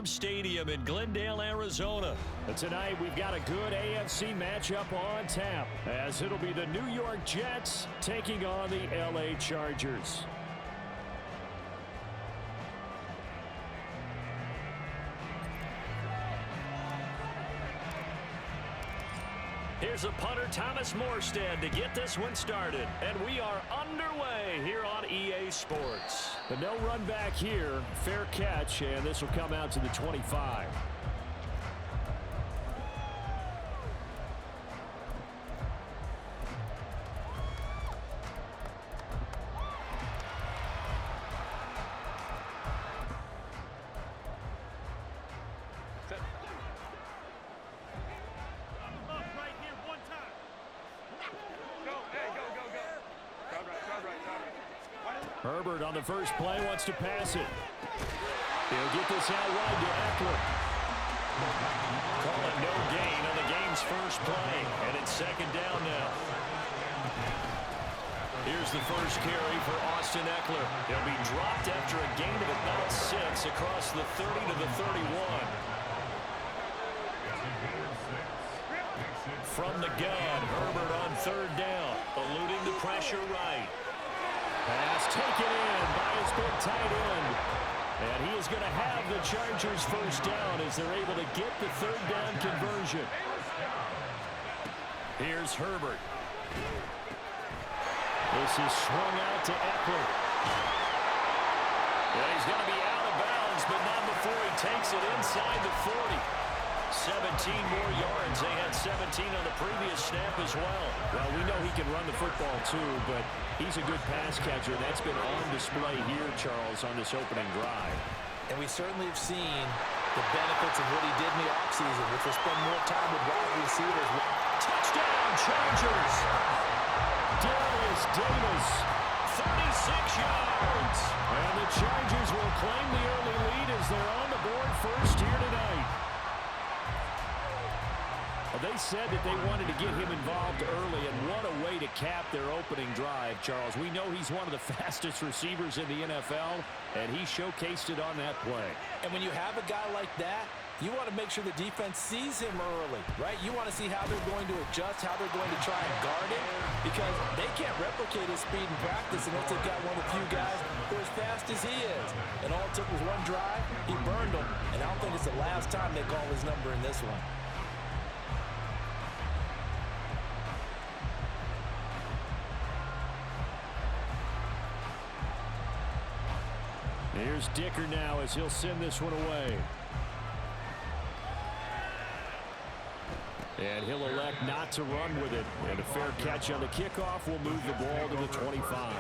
Stadium in Glendale, Arizona. And tonight we've got a good AFC matchup on tap, as it'll be the New York Jets taking on the LA Chargers. Here's a punter, Thomas Morstead, to get this one started. And we are underway here on EA Sports. But no run back here. Fair catch, and this will come out to the 25. Herbert on the first play wants to pass it. He'll get this out wide to Eckler. Calling no gain on the game's first play, and it's second down now. Here's the first carry for Austin Eckler. He'll be dropped after a gain of about 6 across the 30 to the 31. From the gun, Herbert on third down, eluding the pressure right. Pass taken in by his big tight end. And he is going to have the Chargers first down as they're able to get the third down conversion. Here's Herbert. This is swung out to Eckler. And he's going to be out of bounds, but not before he takes it inside the 40. 17 more yards. They had 17 on the previous snap as well. Well, we know he can run the football too, but he's a good pass catcher. That's been on display here, Charles, on this opening drive. And we certainly have seen the benefits of what he did in the offseason, which was spend more time with wide receivers. Touchdown, Chargers! Darius Davis, 36 yards! And the Chargers will claim the early lead as they're on the board first here tonight. They said that they wanted to get him involved early, and what a way to cap their opening drive, Charles. We know he's one of the fastest receivers in the NFL, and he showcased it on that play. And when you have a guy like that, you want to make sure the defense sees him early, right? You want to see how they're going to adjust, how they're going to try and guard him, because they can't replicate his speed in practice unless they've got one of the few guys who are as fast as he is. And all it took was one drive, he burned them, and I don't think it's the last time they call his number in this one. Here's Dicker now as he'll send this one away. And he'll elect not to run with it. And a fair catch on the kickoff will move the ball to the 25.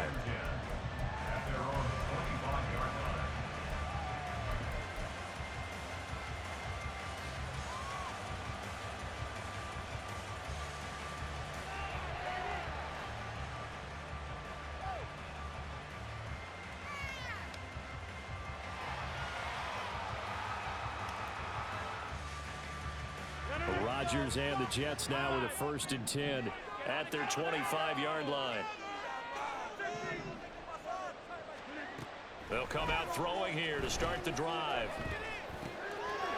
Rodgers and the Jets now with a 1st and 10 at their 25-yard line. They'll come out throwing here to start the drive.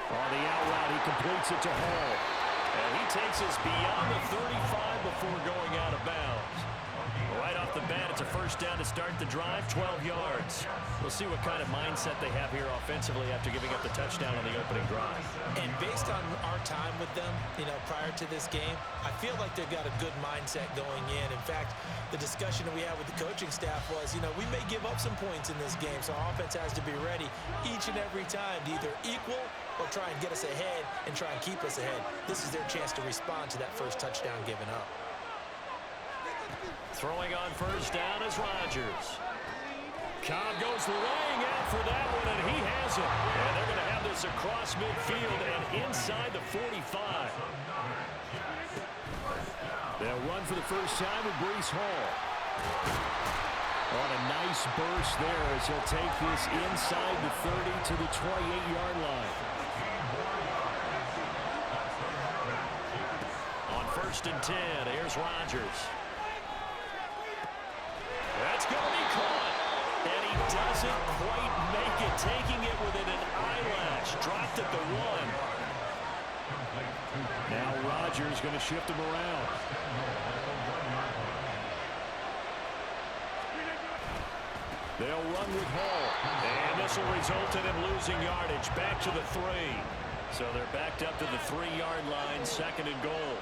On the out route, he completes it to Hall. And he takes us beyond the 35 before going out of bounds. Right off the bat, it's a first down to start the drive, 12 yards. We'll see what kind of mindset they have here offensively after giving up the touchdown on the opening drive. And based on our time with them, prior to this game, I feel like they've got a good mindset going in. In fact, the discussion that we had with the coaching staff was, we may give up some points in this game, so our offense has to be ready each and every time to either equal or try and get us ahead and try and keep us ahead. This is their chance to respond to that first touchdown given up. Throwing on first down is Rodgers. Cobb goes laying out for that one, and he has it. And they're going to have this across midfield and inside the 45. They'll run for the first time with Breece Hall. On a nice burst there as he'll take this inside the 30 to the 28-yard line. On 1st and 10, here's Rodgers. That's going to be caught. And he doesn't quite make it, taking it within an eyelash. Dropped at the 1. Now Rodgers going to shift him around. They'll run with Hall. And this will result in him losing yardage. Back to the 3. So they're backed up to the 3-yard line, 2nd and goal.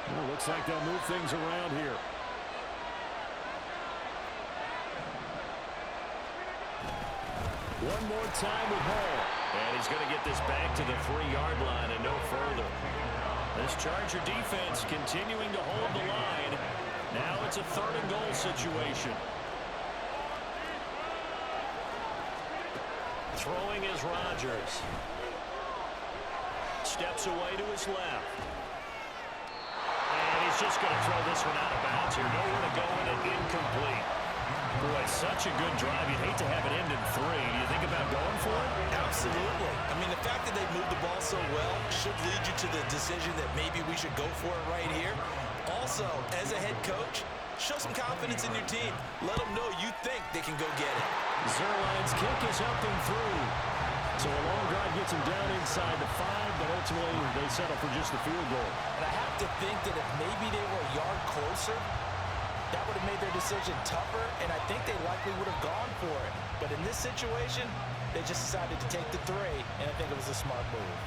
Well, looks like they'll move things around here. One more time with Hall. And he's going to get this back to the 3-yard line and no further. This Charger defense continuing to hold the line. Now it's a 3rd and goal situation. Throwing is Rodgers. Steps away to his left. And he's just going to throw this one out of bounds here. Nowhere to go in it, incomplete. Boy, such a good drive. You'd hate to have it end in 3. Do you think about going for it? Absolutely. I mean, the fact that they moved the ball so well should lead you to the decision that maybe we should go for it right here. Also, as a head coach, show some confidence in your team. Let them know you think they can go get it. Zuerlein's kick is up and through. So a long drive gets him down inside the 5, but ultimately they settle for just the field goal. And I have to think that if maybe they were a yard closer, that would have made their decision tougher, and I think they likely would have gone for it. But in this situation, they just decided to take the 3, and I think it was a smart move.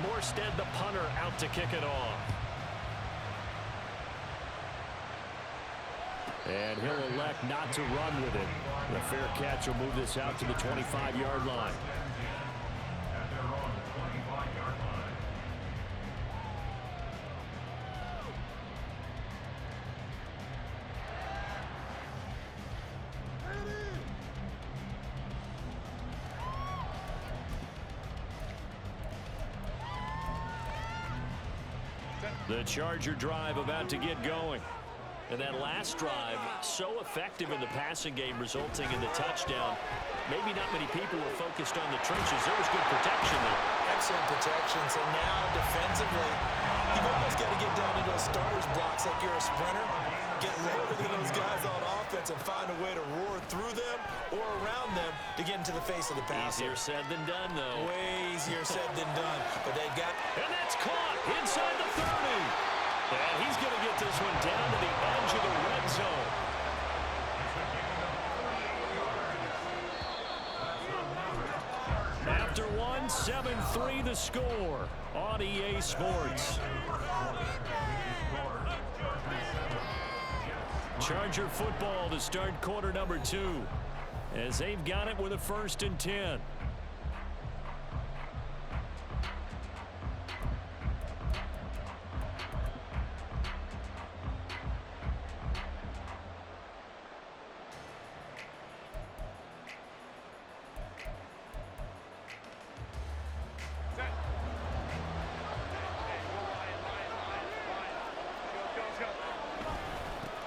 Morstead, the punter, out to kick it off. And he'll elect not to run with it. The fair catch will move this out to the 25-yard line. The Charger drive about to get going. And that last drive, so effective in the passing game, resulting in the touchdown. Maybe not many people were focused on the trenches. There was good protection there. Excellent protection. So now, defensively, you've almost got to get down to those starters blocks like you're a sprinter. Get lower than those guys on offense and find a way to roar through them or around them to get into the face of the passer. Easier said than done, though. Way easier said than done. But they've got... And that's caught inside the 30. And he's going to get this one down to the edge of the red zone. After one, 7-3 the score on EA Sports. Charger football to start quarter number 2 as they've got it with a 1st and 10.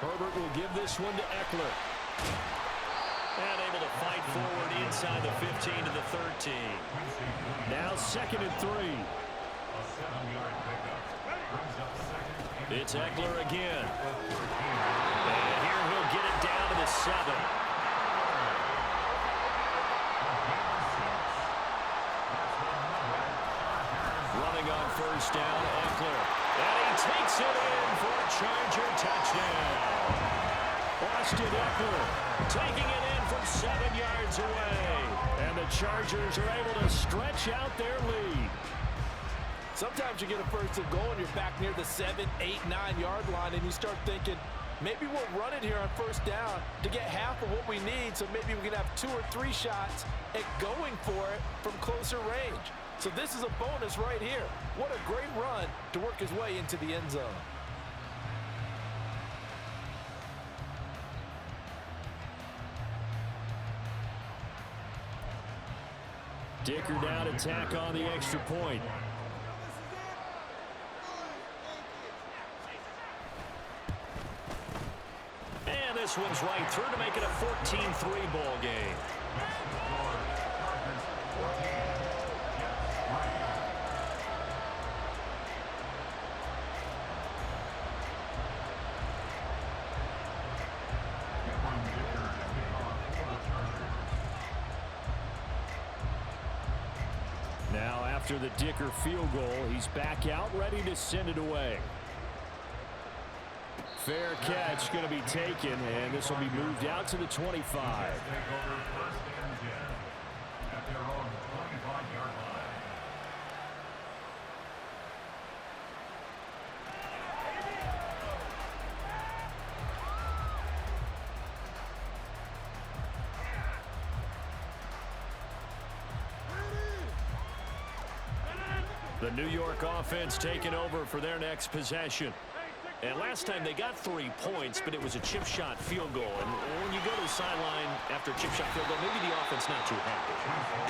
Herbert will give this one to Eckler. And able to fight forward inside the 15 to the 13. Now 2nd and 3. It's Eckler again. And here he'll get it down to the 7. Running on 1st down, Eckler. And he takes it in for a Charger touchdown. Austin Eckler taking it in from 7 yards away. And the Chargers are able to stretch out their lead. Sometimes you get a 1st and goal and you're back near the 7, 8, 9-yard line and you start thinking, maybe we'll run it here on 1st down to get half of what we need, so maybe we can have 2 or 3 shots at going for it from closer range. So this is a bonus right here. What a great run to work his way into the end zone. Dicker down to tack on the extra point. And this one's right through to make it a 14-3 ball game. after the Dicker field goal. He's back out, ready to send it away. Fair catch going to be taken, and this will be moved out to the 25. The New York offense taking over for their next possession. And last time they got 3 points, but it was a chip shot field goal. And when you go to the sideline after a chip shot field goal, maybe the offense not too happy.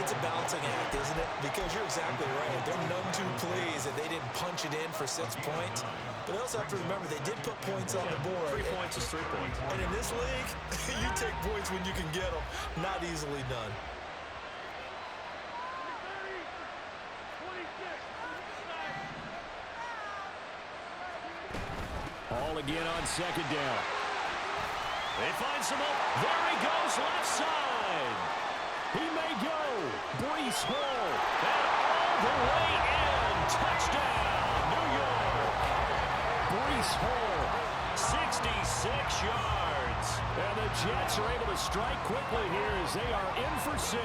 It's a balancing act, isn't it? Because you're exactly right. They're none too pleased that they didn't punch it in for 6 points. But they also have to remember they did put points on the board. 3 points is 3 points. And in this league, you take points when you can get them. Not easily done. All again on second down. They find some open. There he goes, left side. He may go. Breece Hall. And all the way in. Touchdown, New York. Breece Hall. 66 yards. And the Jets are able to strike quickly here as they are in for 6.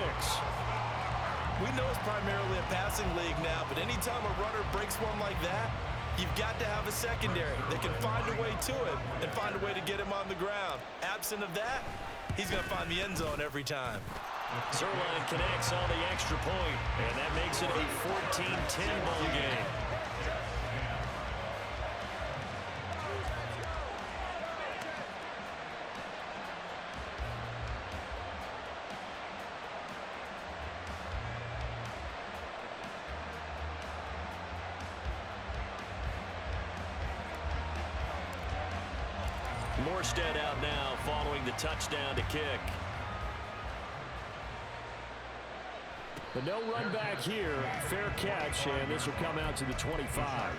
We know it's primarily a passing league now, but anytime a runner breaks one like that, you've got to have a secondary that can find a way to it and find a way to get him on the ground. Absent of that, he's going to find the end zone every time. Zuerlein connects on the extra point, and that makes it a 14-10 ball game. Morstead out now following the touchdown to kick. The no run back here. Fair catch, and this will come out to the 25.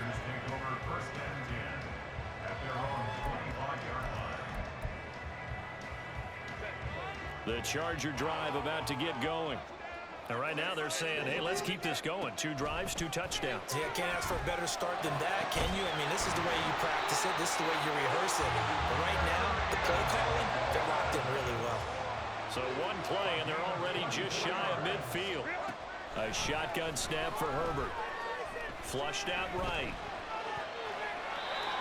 The Charger drive about to get going. And right now they're saying, hey, let's keep this going. 2 drives, 2 touchdowns. Yeah, can't ask for a better start than that, can you? I mean, this is the way you practice it. This is the way you rehearse it. But right now, the play calling, they're locked in really well. So 1 play, and they're already just shy of midfield. A shotgun snap for Herbert. Flushed out right.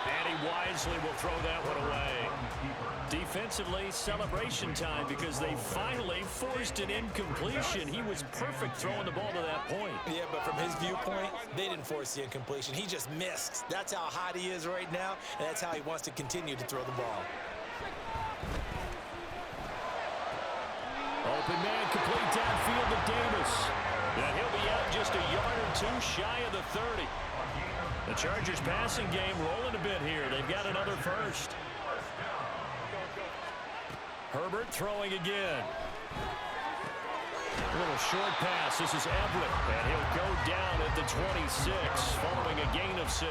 And he wisely will throw that one away. Defensively, celebration time because they finally forced an incompletion. He was perfect throwing the ball to that point. Yeah, but from his viewpoint, they didn't force the incompletion. He just missed. That's how hot he is right now, and that's how he wants to continue to throw the ball. Open man complete downfield to Davis. And he'll be out just a yard or 2 shy of the 30. The Chargers passing game rolling a bit here. They've got another first. Herbert throwing again. A little short pass. This is Everett. And he'll go down at the 26 following a gain of 6.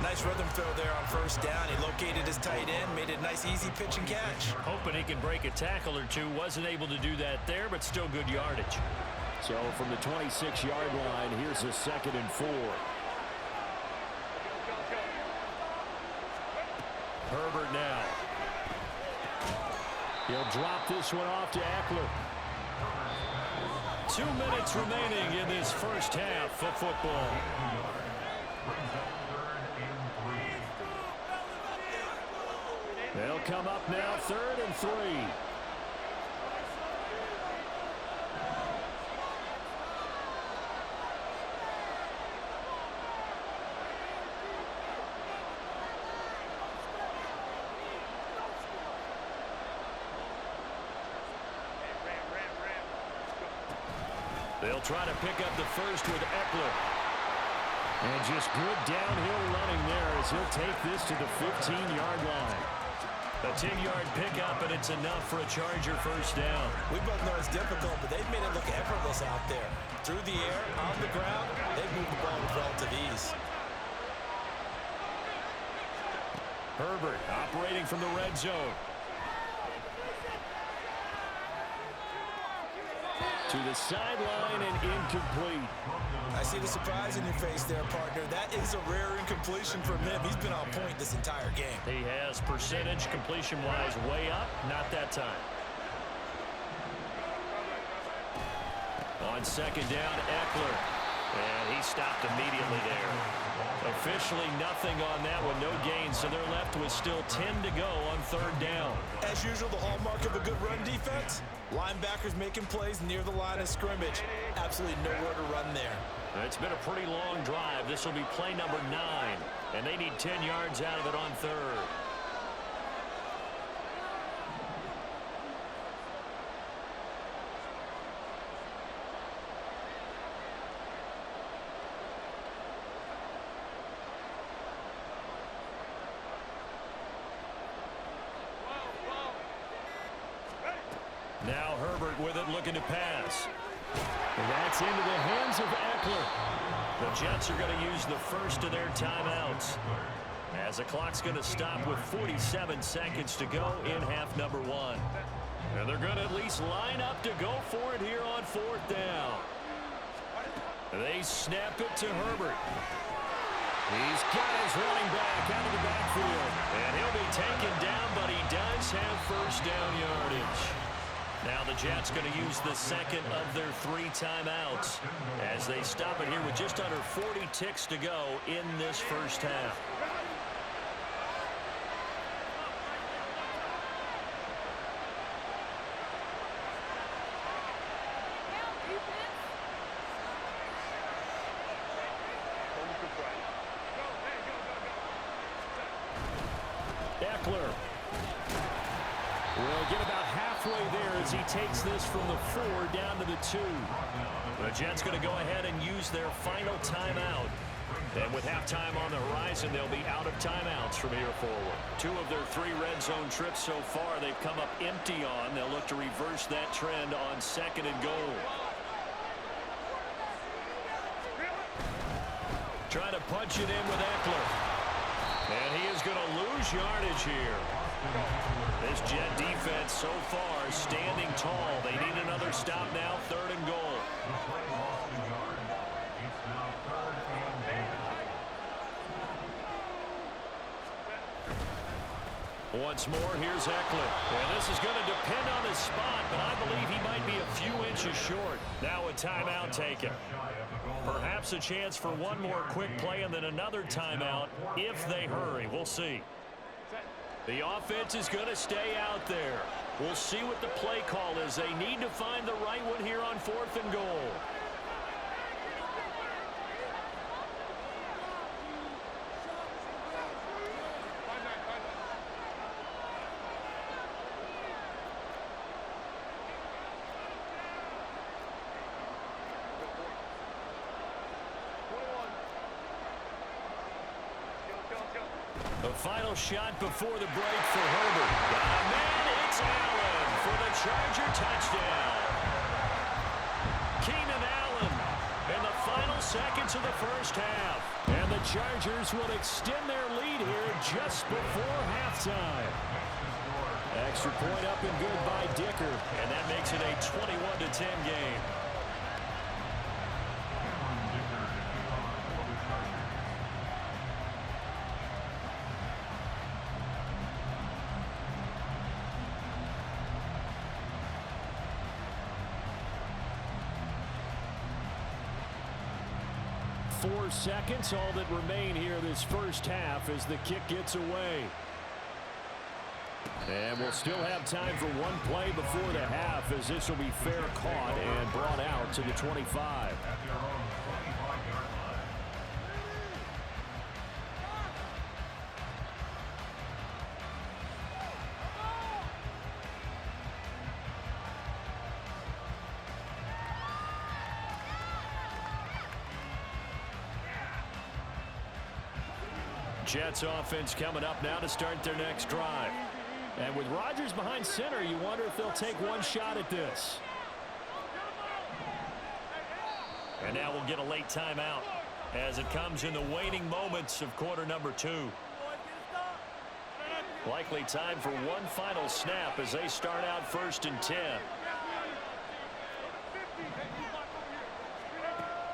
Nice rhythm throw there on first down. He located his tight end, made it a nice easy pitch and catch. Hoping he can break a tackle or 2. Wasn't able to do that there, but still good yardage. So from the 26-yard line, here's a 2nd and 4. Herbert now. He'll drop this one off to Eckler. 2 minutes remaining in this first half of football. They'll come up now, 3rd and 3. They'll try to pick up the first with Eckler. And just good downhill running there as he'll take this to the 15-yard line. A 10-yard pickup, and it's enough for a Charger first down. We both know it's difficult, but they've made it look effortless out there. Through the air, on the ground, they've moved the ball with relative ease. Herbert operating from the red zone. To the sideline and incomplete. I see the surprise in your face there, partner. That is a rare incompletion from him. He's been on point this entire game. He has percentage completion-wise way up. Not that time. On second down, Eckler. And he stopped immediately there. Officially nothing on that one, no gain, so they're left with still 10 to go on third down. As usual, the hallmark of a good run defense, linebackers making plays near the line of scrimmage. Absolutely nowhere to run there. It's been a pretty long drive. This will be play number 9, and they need 10 yards out of it on third. Now Herbert with it, looking to pass. And that's into the hands of Eckler. The Jets are going to use the first of their timeouts, as the clock's going to stop with 47 seconds to go in half number 1. And they're going to at least line up to go for it here on fourth down. They snap it to Herbert. He's got his running back out of the backfield. And he'll be taken down, but he does have first down yardage. Now the Jets going to use the second of their 3 timeouts as they stop it here with just under 40 ticks to go in this first half. Eckler will get about halfway there as he takes this from the 4 down to the 2. The Jets going to go ahead and use their final timeout. And with halftime on the horizon, they'll be out of timeouts from here forward. 2 of their 3 red zone trips so far they've come up empty on. They'll look to reverse that trend on second and goal. Trying to punch it in with Eckler. And he is going to lose yardage here. This Jet defense so far standing tall. They need another stop now, third and goal. Once more, here's Eckler. And this is going to depend on his spot, but I believe he might be a few inches short. Now a timeout taken. Perhaps a chance for one more quick play and then another timeout if they hurry. We'll see. The offense is going to stay out there. We'll see what the play call is. They need to find the right one here on fourth and goal. The final shot before the break for Herbert. Got a man, it's Allen for the Charger touchdown. Keenan Allen in the final seconds of the first half. And the Chargers will extend their lead here just before halftime. Extra point up and good by Dicker. And that makes it a 21-10 game. Four seconds, all that remain here this first half as the kick gets away. And we'll still have time for one play before the half as this will be fair caught and brought out to the 25. Jets offense coming up now to start their next drive. And with Rodgers behind center, you wonder if they'll take one shot at this. And now we'll get a late timeout as it comes in the waning moments of quarter number 2. Likely time for one final snap as they start out 1st and 10.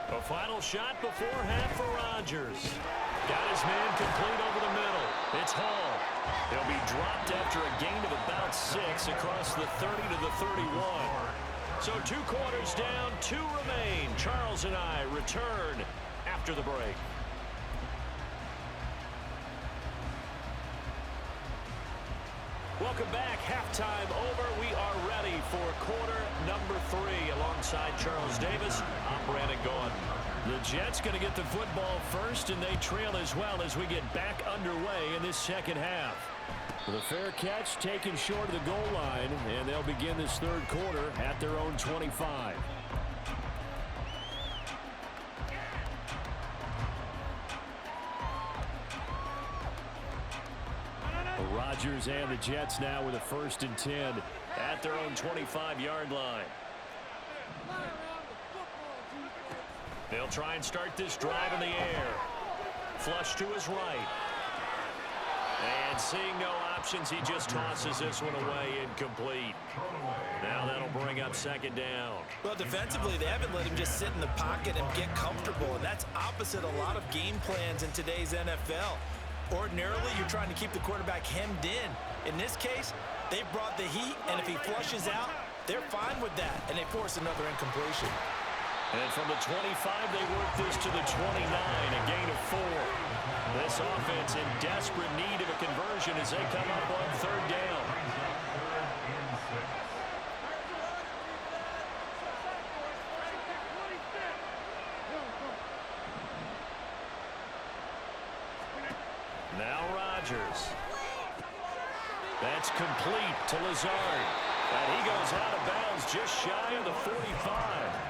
A final shot before half for Rodgers. Got his man complete over the middle. It's Hall. He'll be dropped after a gain of about 6 across the 30 to the 31. So 2 quarters down, 2 remain. Charles and I return after the break. Welcome back. Halftime over. We are ready for quarter number 3. Alongside Charles Davis, I'm Brandon Gaudin. The Jets going to get the football first, and they trail as well as we get back underway in this second half. The fair catch taken short of the goal line, and they'll begin this third quarter at their own 25. Rodgers and the Jets now with a 1st and 10 at their own 25-yard line. They'll try and start this drive in the air. Flush to his right. And seeing no options, he just tosses this one away, incomplete. Now that'll bring up 2nd down. Well, defensively, they haven't let him just sit in the pocket and get comfortable, and that's opposite a lot of game plans in today's NFL. Ordinarily, you're trying to keep the quarterback hemmed in. In this case, they brought the heat, and if he flushes out, they're fine with that, and they force another incompletion. And from the 25, they work this to the 29, a gain of 4. This offense in desperate need of a conversion as they come up on 3rd down. Now Rodgers. That's complete to Lazard. And he goes out of bounds just shy of the 45.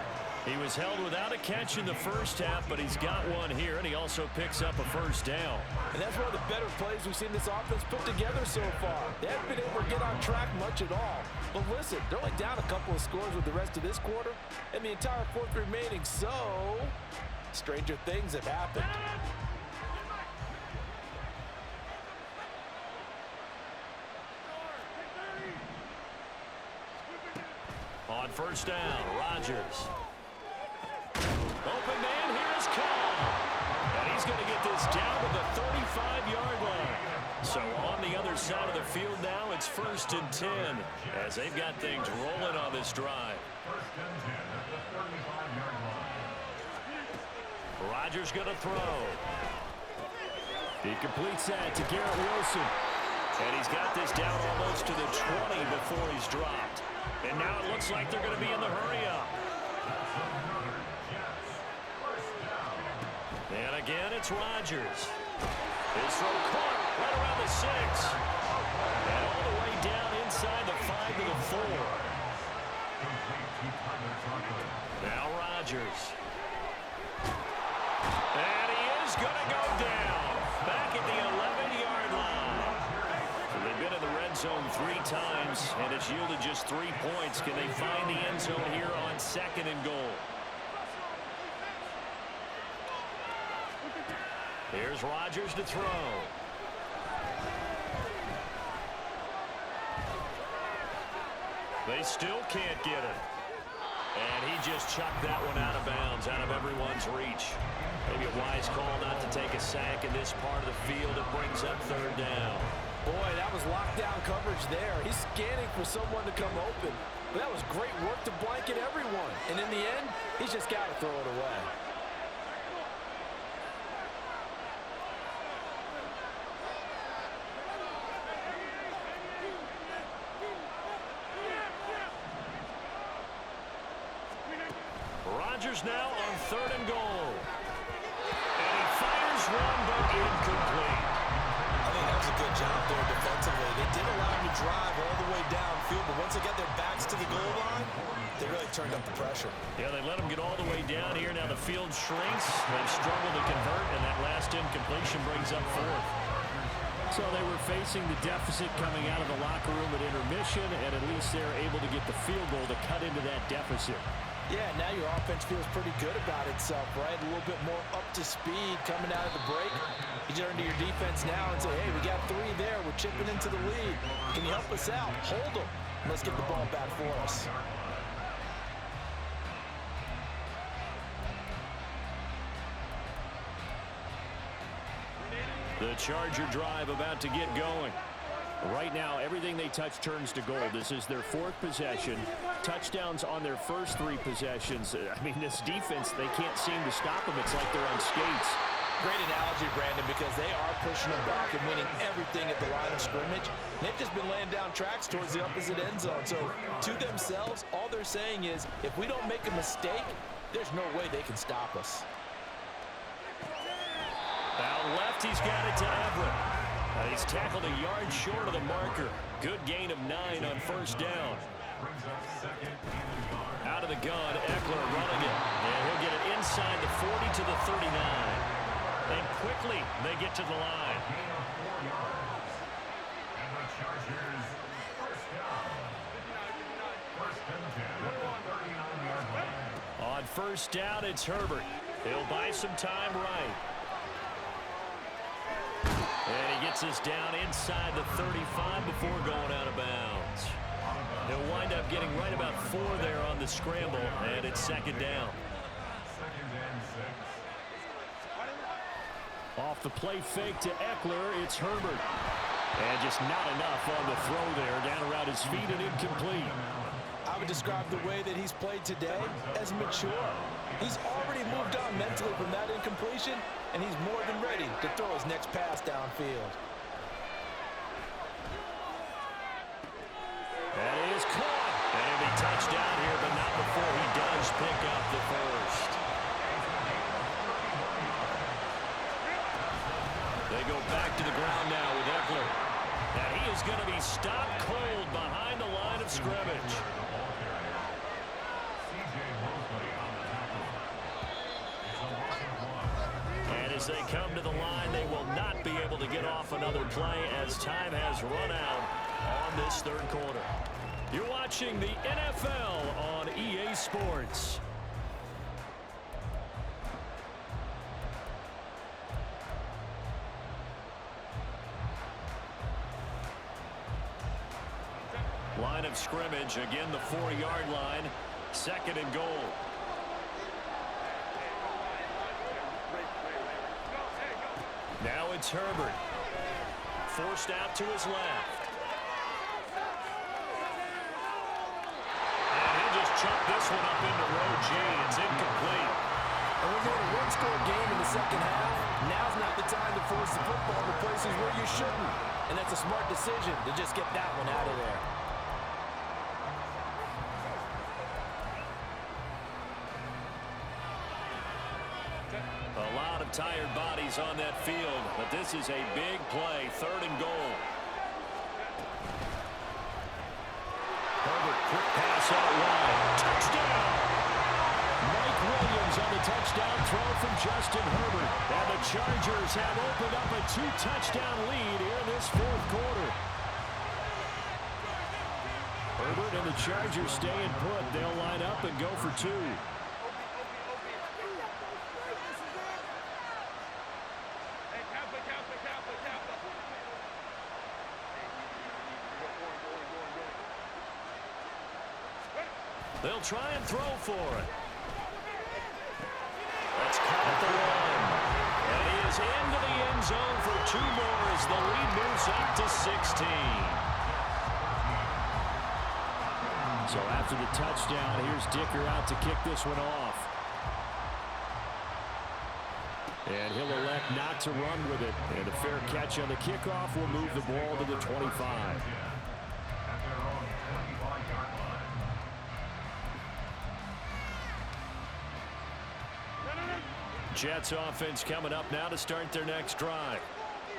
He was held without a catch in the first half, but he's got one here, and he also picks up a 1st down. And that's one of the better plays we've seen this offense put together so far. They haven't been able to get on track much at all. But listen, they're only down a couple of scores with the rest of this quarter, and the entire 4th remaining, so stranger things have happened. On 1st down, Rodgers. Open man, here's Cobb. And he's going to get this down to the 35-yard line. So on the other side of the field now, it's 1st and 10 as they've got things rolling on this drive. Rodgers going to throw. He completes that to Garrett Wilson. And he's got this down almost to the 20 before he's dropped. And now it looks like they're going to be in the hurry-up. And again, it's Rodgers. His throw caught right around the 6. And all the way down inside the 5 to the 4. Now Rodgers. And he is going to go down. Back at the 11-yard line. So they've been in the red zone 3 times, and it's yielded just 3 points. Can they find the end zone here on 2nd and goal? Here's Rodgers to throw. They still can't get it. And he just chucked that one out of bounds, out of everyone's reach. Maybe a wise call not to take a sack in this part of the field. It brings up 3rd down. Boy, that was lockdown coverage there. He's scanning for someone to come open. But that was great work to blanket everyone. And in the end, he's just got to throw it away. Rodgers now on 3rd and goal. And he fires one, but incomplete. I think that was a good job there defensively. They did allow him to drive all the way downfield, but once they got their backs to the goal line, they really turned up the pressure. Yeah, they let him get all the way down here. Now the field shrinks. They've struggled to convert, and that last incompletion brings up 4th. So they were facing the deficit coming out of the locker room at intermission, and at least they're able to get the field goal to cut into that deficit. Yeah, now your offense feels pretty good about itself, right? A little bit more up to speed coming out of the break. You turn to your defense now and say, hey, we got 3 there. We're chipping into the lead. Can you help us out? Hold them. Let's get the ball back for us. The Charger drive about to get going. Right now, everything they touch turns to gold. This is their 4th possession. Touchdowns on their first 3 possessions. I mean, this defense, they can't seem to stop them. It's like they're on skates. Great analogy, Brandon, because they are pushing them back and winning everything at the line of scrimmage. They've just been laying down tracks towards the opposite end zone. So to themselves, all they're saying is, if we don't make a mistake, there's no way they can stop us. Out left, he's got it to Everett. He's tackled a yard short of the marker. Good gain of 9 on first down. Out of the gun, Eckler running it. And he'll get it inside the 40 to the 39. And quickly, they get to the line. On first down, it's Herbert. He'll buy some time right. And he gets us down inside the 35 before going out of bounds. He'll wind up getting right about 4 there on the scramble, and it's second down. Off the play fake to Eckler, it's Herbert. And just not enough on the throw there, down around his feet and incomplete. I would describe the way that he's played today as mature. He's already moved on mentally from that incompletion, and he's more than ready to throw his next pass downfield. That is caught. And he'll be touchdown here, but not before he does pick up the first. They go back to the ground now with Eckler. And he is going to be stopped cold behind the line of scrimmage. And as they come to the line, they will not be able to get off another play as time has run out on this third quarter. You're watching the NFL on EA Sports. Line of scrimmage, again the 4-yard line, 2nd and goal. Now it's Herbert. Forced out to his left. And he'll just chuck this one up into row G. It's incomplete. And when you're in a one-score game in the second half, now's not the time to force the football to places where you shouldn't. And that's a smart decision to just get that one out of there. A lot of tired bodies on that field, but this is a big play, 3rd and goal. Herbert, quick pass out wide. Touchdown! Mike Williams on the touchdown throw from Justin Herbert. And the Chargers have opened up a 2-touchdown lead here in this 4th quarter. Herbert and the Chargers staying put. They'll line up and go for 2. They'll try and throw for it. That's caught at the 1. And he is into the end zone for 2 more as the lead moves up to 16. So after the touchdown, here's Dicker out to kick this one off. And he'll elect not to run with it. And a fair catch on the kickoff will move the ball to the 25. Jets offense coming up now to start their next drive.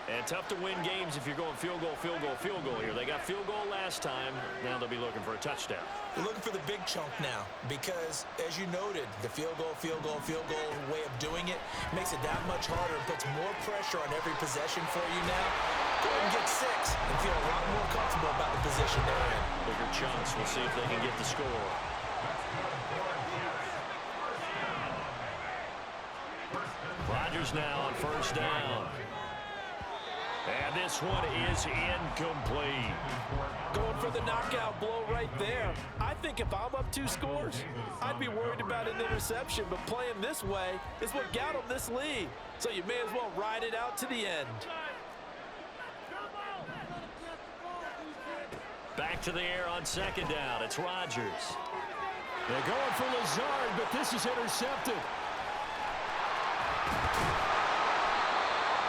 And tough to win games if you're going field goal, field goal, field goal here. They got field goal last time. Now they'll be looking for a touchdown. We're looking for the big chunk now because, as you noted, the field goal way of doing it makes it that much harder and puts more pressure on every possession for you now. Go ahead and get 6 and feel a lot more comfortable about the position they're in. Bigger chunks. We'll see if they can get the score. Rodgers now on first down. And this one is incomplete. Going for the knockout blow right there. I think if I'm up 2 scores, I'd be worried about an interception, but playing this way is what got them this lead. So you may as well ride it out to the end. Back to the air on second down. It's Rodgers. They're going for Lazard, but this is intercepted.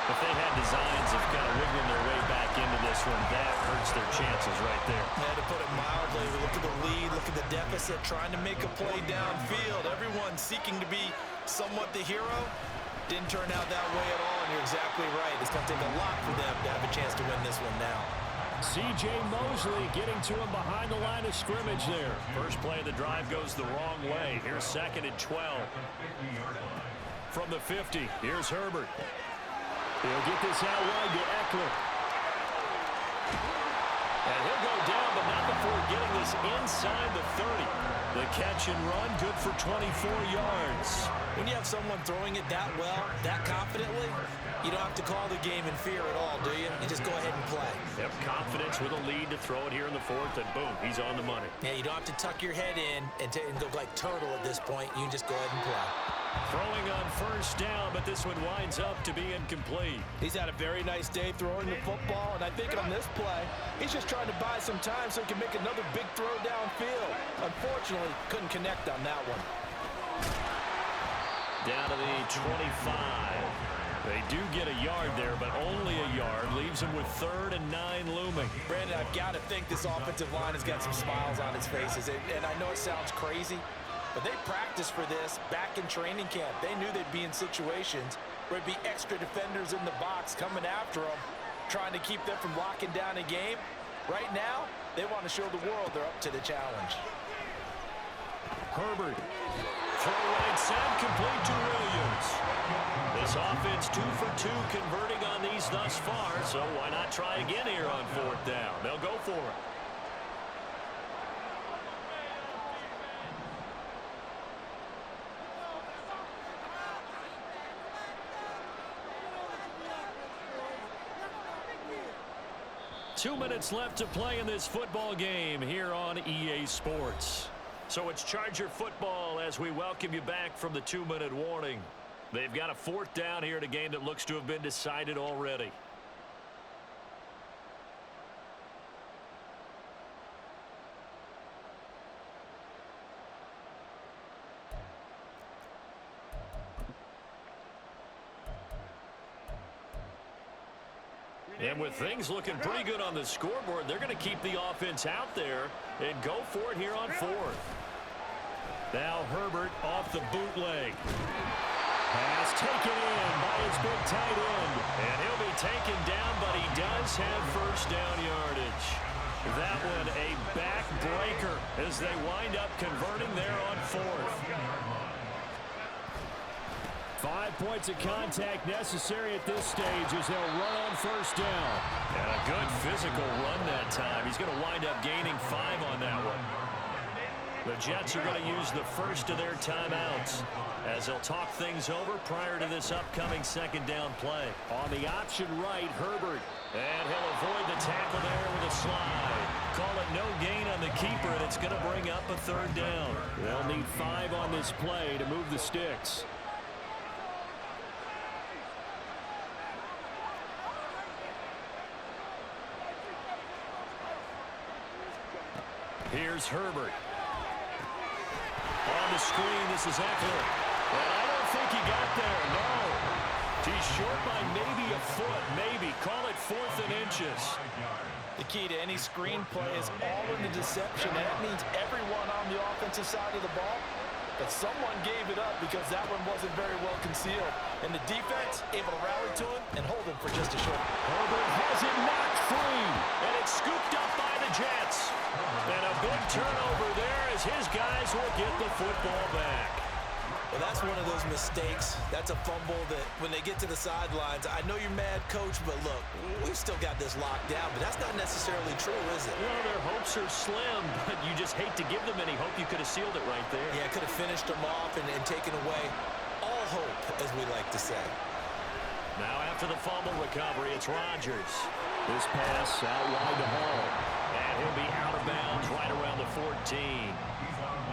If they had designs of kind of wiggling their way back into this one, that hurts their chances right there. Yeah, to put it mildly, look at the lead, look at the deficit, trying to make a play downfield. Everyone seeking to be somewhat the hero. Didn't turn out that way at all, and you're exactly right. It's going to take a lot for them to have a chance to win this one now. C.J. Mosley getting to him behind the line of scrimmage there. First play of the drive goes the wrong way. Here's 2nd and 12. From the 50, here's Herbert. He'll get this out wide to Eckler. And he'll go down, but not before getting this inside the 30. The catch and run, good for 24 yards. When you have someone throwing it that well, that confidently, you don't have to call the game in fear at all, do you? You just go ahead and play. Yep, confidence with a lead to throw it here in the 4th, and boom, he's on the money. Yeah, you don't have to tuck your head in and go like turtle at this point. You can just go ahead and play. Throwing on first down, but this one winds up to be incomplete. He's had a very nice day throwing the football, and I think on this play, he's just trying to buy some time so he can make another big throw downfield. Unfortunately, couldn't connect on that one. Down to the 25. They do get a yard there, but only a yard. Leaves them with 3rd and 9 looming. Brandon, I've got to think this offensive line has got some smiles on its faces. And I know it sounds crazy, but they practiced for this back in training camp. They knew they'd be in situations where it'd be extra defenders in the box coming after them, trying to keep them from locking down a game. Right now, they want to show the world they're up to the challenge. Herbert. Throw right side, complete to Williams. This offense 2 for 2 converting on these thus far, so why not try again here on 4th down? They'll go for it. Two minutes left to play in this football game here on EA Sports. So it's Charger football as we welcome you back from the 2-minute warning. They've got a 4th down here in a game that looks to have been decided already. And with things looking pretty good on the scoreboard, they're going to keep the offense out there and go for it here on 4th. Now Herbert off the bootleg. Pass taken in by his big tight end. And he'll be taken down, but he does have first down yardage. That one a backbreaker as they wind up converting there on 4th. 5 points of contact necessary at this stage as they'll run on first down. And a good physical run that time. He's going to wind up gaining 5 on that one. The Jets are going to use the first of their timeouts as they'll talk things over prior to this upcoming 2nd down play. On the option right, Herbert. And he'll avoid the tackle there with a slide. Call it no gain on the keeper, and it's going to bring up a 3rd down. They'll need 5 on this play to move the sticks. Here's Herbert. On the screen, this is Eckler. And I don't think he got there, no. He's short by maybe a foot, maybe. Call it 4th and inches. The key to any screen play is all in the deception. And that means everyone on the offensive side of the ball. But someone gave it up because that one wasn't very well concealed. And the defense able to rally to him and hold him for just a short. Herbert has it knocked free. And it's scooped up by the Jets. And a big turnover there as his guys will get the football back. Well, that's one of those mistakes. That's a fumble that when they get to the sidelines, I know you're mad, Coach, but look, we've still got this locked down. But that's not necessarily true, is it? Well, their hopes are slim, but you just hate to give them any hope. You could have sealed it right there. Yeah, could have finished them off and taken away all hope, as we like to say. Now after the fumble recovery, it's Rodgers. This pass out wide to Hall. And he'll be out of bounds right around the 14.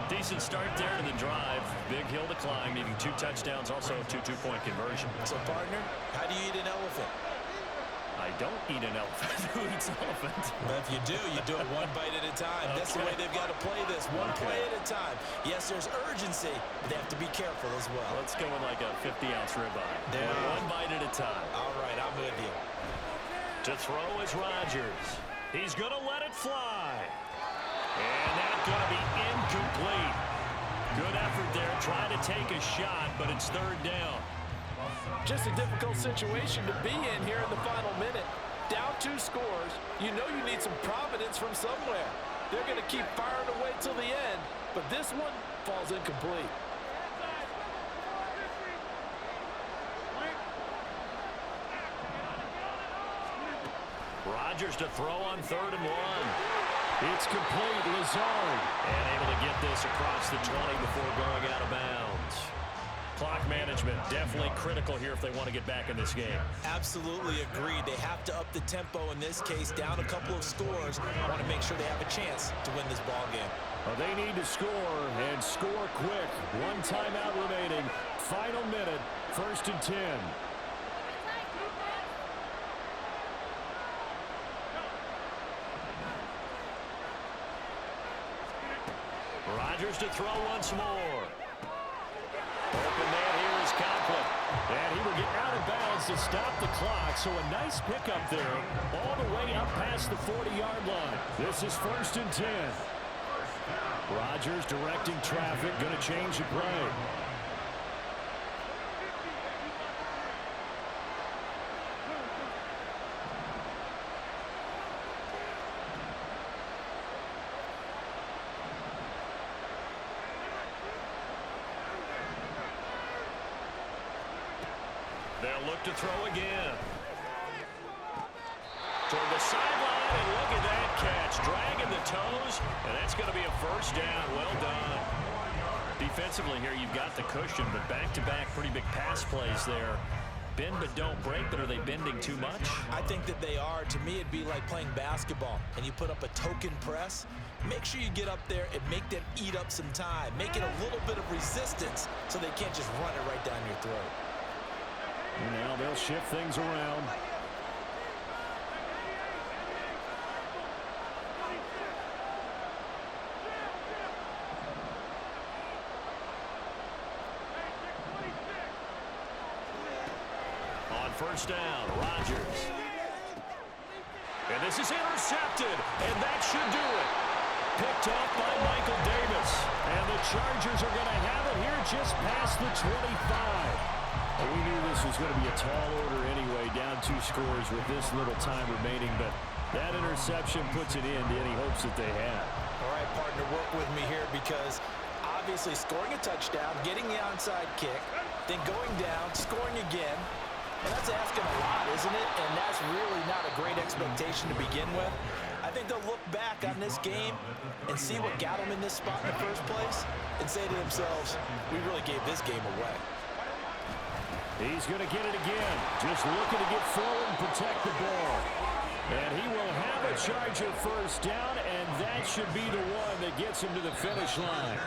Decent start there to the drive. Big hill to climb, needing 2 touchdowns, also a 2 two-point conversion. So, partner, how do you eat an elephant? I don't eat an elephant. Who eats elephant? But if you do it one bite at a time. Okay. That's the way they've got to play this, one play at a time. Yes, there's urgency, but they have to be careful as well. Let's go with like a 50-ounce ribeye. There. One bite at a time. All right, I'm with you. To throw is Rodgers. He's going to let it fly. And that's going to be incomplete. Good effort there, trying to take a shot, but it's third down. Just a difficult situation to be in here in the final minute. Down 2 scores. You know you need some providence from somewhere. They're going to keep firing away till the end, but this one falls incomplete. Rodgers to throw on 3rd and 1. It's complete. Lazard. And able to get this across the 20 before going out of bounds. Clock management definitely critical here if they want to get back in this game. Absolutely agreed. They have to up the tempo in this case, down a couple of scores. Want to make sure they have a chance to win this ball game. Well, they need to score, and score quick. 1 timeout remaining. Final minute, 1st and 10. Rodgers to throw once more. Open man here is Conklin. And he will get out of bounds to stop the clock. So a nice pickup there all the way up past the 40-yard line. This is 1st and 10. Rodgers directing traffic, going to change the play. They'll look to throw again. Toward the sideline, and look at that catch. Dragging the toes, and that's going to be a 1st down. Well done. Defensively here, you've got the cushion, but back-to-back pretty big pass plays there. Bend but don't break, but are they bending too much? I think that they are. To me, it'd be like playing basketball, and you put up a token press. Make sure you get up there and make them eat up some time. Make it a little bit of resistance so they can't just run it right down your throat. Now they'll shift things around. On 1st down, Rodgers. And this is intercepted, and that should do it. Picked off by Michael Davis. And the Chargers are going to have it here just past the 25. Well, we knew this was going to be a tall order anyway, down 2 scores with this little time remaining, but that interception puts it into any hopes that they had. All right, partner, work with me here because obviously scoring a touchdown, getting the onside kick, then going down, scoring again, and that's asking a lot, isn't it? And that's really not a great expectation to begin with. I think they'll look back on this game and see what got them in this spot in the first place and say to themselves, we really gave this game away. He's going to get it again. Just looking to get forward and protect the ball. And he will have a Charger 1st down, and that should be the one that gets him to the finish line.